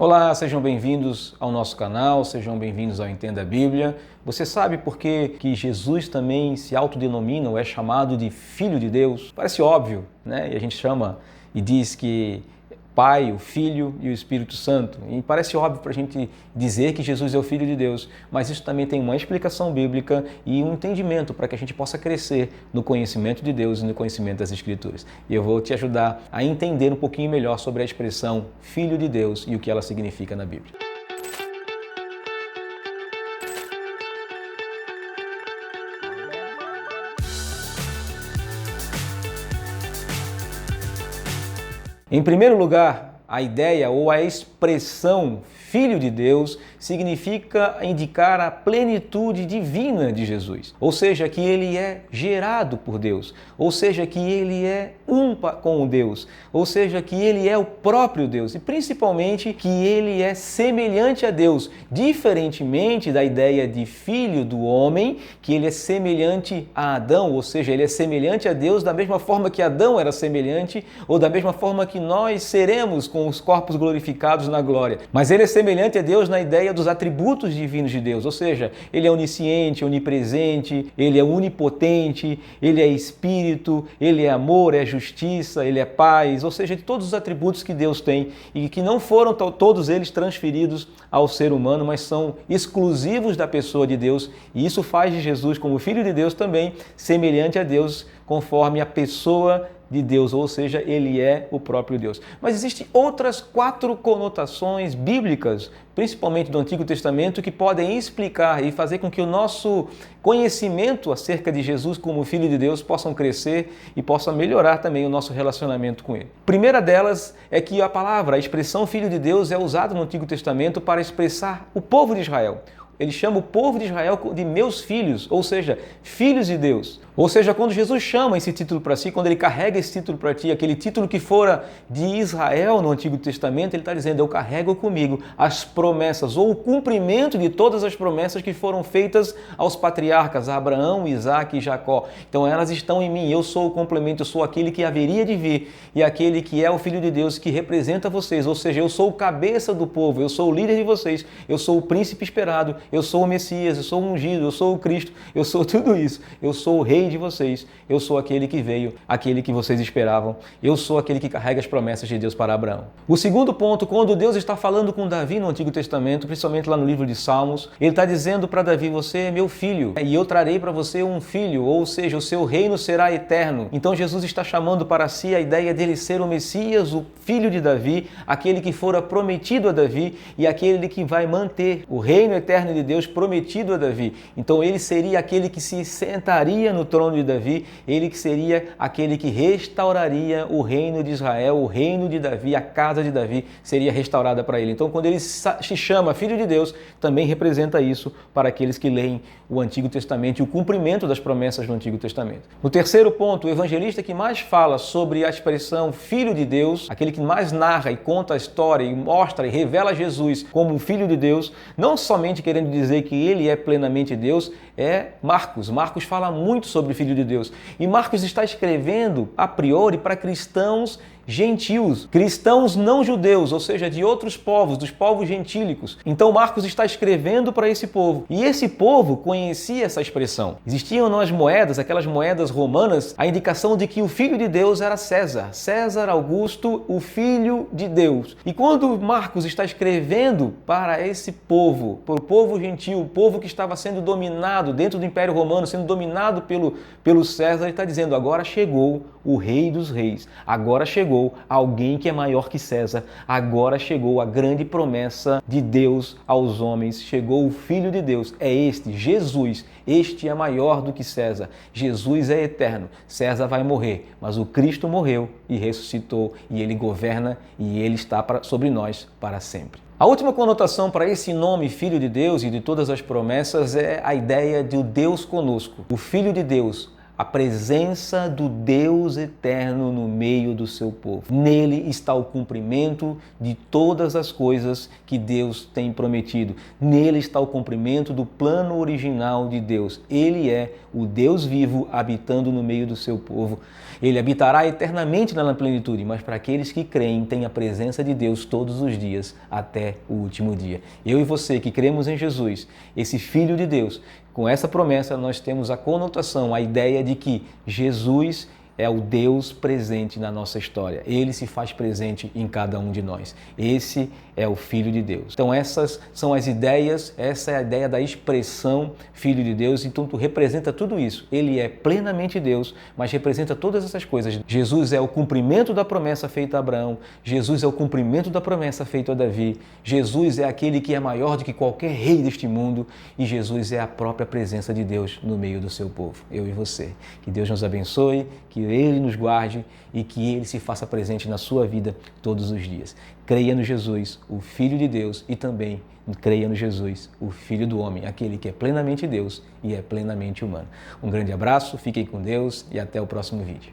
Olá, sejam bem-vindos ao nosso canal, sejam bem-vindos ao Entenda a Bíblia. Você sabe por que Jesus também se autodenomina ou é chamado de Filho de Deus? Parece óbvio, né? E a gente chama e diz que Pai, o Filho e o Espírito Santo. E parece óbvio para a gente dizer que Jesus é o Filho de Deus, mas isso também tem uma explicação bíblica e um entendimento para que a gente possa crescer no conhecimento de Deus e no conhecimento das Escrituras. E eu vou te ajudar a entender um pouquinho melhor sobre a expressão Filho de Deus e o que ela significa na Bíblia. Em primeiro lugar, a ideia ou a expressão Filho de Deus significa indicar a plenitude divina de Jesus, ou seja, que ele é gerado por Deus, ou seja, que ele é um com Deus, ou seja, que ele é o próprio Deus e principalmente que ele é semelhante a Deus, diferentemente da ideia de filho do homem, que ele é semelhante a Adão, ou seja, ele é semelhante a Deus da mesma forma que Adão era semelhante ou da mesma forma que nós seremos com os corpos glorificados na glória. Mas ele é semelhante a Deus na ideia dos atributos divinos de Deus, ou seja, ele é onisciente, onipresente, ele é onipotente, ele é espírito, ele é amor, é justiça, ele é paz, ou seja, de todos os atributos que Deus tem e que não foram todos eles transferidos ao ser humano, mas são exclusivos da pessoa de Deus, e isso faz de Jesus como Filho de Deus também semelhante a Deus, conforme a pessoa de Deus, ou seja, ele é o próprio Deus. Mas existem outras 4 conotações bíblicas, principalmente do Antigo Testamento, que podem explicar e fazer com que o nosso conhecimento acerca de Jesus como Filho de Deus possam crescer e possa melhorar também o nosso relacionamento com ele. A primeira delas é que a expressão Filho de Deus é usada no Antigo Testamento para expressar o povo de Israel. Ele chama o povo de Israel de meus filhos, ou seja, filhos de Deus. Ou seja, quando Jesus chama esse título para si, quando ele carrega esse título para ti, aquele título que fora de Israel no Antigo Testamento, ele está dizendo, eu carrego comigo as promessas, ou o cumprimento de todas as promessas que foram feitas aos patriarcas, a Abraão, Isaac e Jacó. Então elas estão em mim, eu sou o complemento, eu sou aquele que haveria de vir e aquele que é o Filho de Deus que representa vocês, ou seja, eu sou o cabeça do povo, eu sou o líder de vocês, eu sou o príncipe esperado, eu sou o Messias, eu sou o ungido, eu sou o Cristo, eu sou tudo isso, eu sou o rei de vocês, eu sou aquele que veio, aquele que vocês esperavam, eu sou aquele que carrega as promessas de Deus para Abraão. O segundo ponto, quando Deus está falando com Davi no Antigo Testamento, principalmente lá no livro de Salmos, ele está dizendo para Davi, você é meu filho, e eu trarei para você um filho, ou seja, o seu reino será eterno. Então Jesus está chamando para si a ideia dele ser o Messias, o filho de Davi, aquele que fora prometido a Davi e aquele que vai manter o reino eterno de Deus prometido a Davi. Então ele seria aquele que se sentaria no trono de Davi, ele que seria aquele que restauraria o reino de Israel, o reino de Davi, a casa de Davi seria restaurada para ele. Então quando ele se chama Filho de Deus, também representa isso para aqueles que leem o Antigo Testamento e o cumprimento das promessas do Antigo Testamento. No terceiro ponto, o evangelista que mais fala sobre a expressão Filho de Deus, aquele que mais narra e conta a história e mostra e revela Jesus como um Filho de Deus, não somente querendo dizer que ele é plenamente Deus, é Marcos. Marcos fala muito sobre o Filho de Deus. E Marcos está escrevendo, a priori, para cristãos gentios, cristãos não judeus, ou seja, de outros povos, dos povos gentílicos. Então Marcos está escrevendo para esse povo. E esse povo conhecia essa expressão. Existiam nas moedas, aquelas moedas romanas, a indicação de que o Filho de Deus era César. César Augusto, o Filho de Deus. E quando Marcos está escrevendo para esse povo, para o povo gentil, o povo que estava sendo dominado dentro do Império Romano, sendo dominado pelo César, ele está dizendo, agora chegou o Rei dos Reis, agora chegou alguém que é maior que César, agora chegou a grande promessa de Deus aos homens, chegou o Filho de Deus, é este, Jesus, este é maior do que César, Jesus é eterno, César vai morrer, mas o Cristo morreu e ressuscitou e ele governa e ele está sobre nós para sempre. A última conotação para esse nome Filho de Deus e de todas as promessas é a ideia de o Deus conosco, o Filho de Deus, a presença do Deus eterno no meio do seu povo. Nele está o cumprimento de todas as coisas que Deus tem prometido. Nele está o cumprimento do plano original de Deus. Ele é o Deus vivo habitando no meio do seu povo. Ele habitará eternamente na plenitude, mas para aqueles que creem, tem a presença de Deus todos os dias até o último dia. Eu e você que cremos em Jesus, esse Filho de Deus, com essa promessa nós temos a conotação, a ideia de que Jesus é o Deus presente na nossa história. Ele se faz presente em cada um de nós. Esse é o Filho de Deus. Então essas são as ideias, essa é a ideia da expressão Filho de Deus. Então tu representa tudo isso. Ele é plenamente Deus, mas representa todas essas coisas. Jesus é o cumprimento da promessa feita a Abraão. Jesus é o cumprimento da promessa feita a Davi. Jesus é aquele que é maior do que qualquer rei deste mundo. E Jesus é a própria presença de Deus no meio do seu povo. Eu e você. Que Deus nos abençoe, que Ele nos guarde e que Ele se faça presente na sua vida todos os dias. Creia no Jesus, o Filho de Deus, e também creia no Jesus, o Filho do Homem, aquele que é plenamente Deus e é plenamente humano. Um grande abraço, fiquem com Deus e até o próximo vídeo.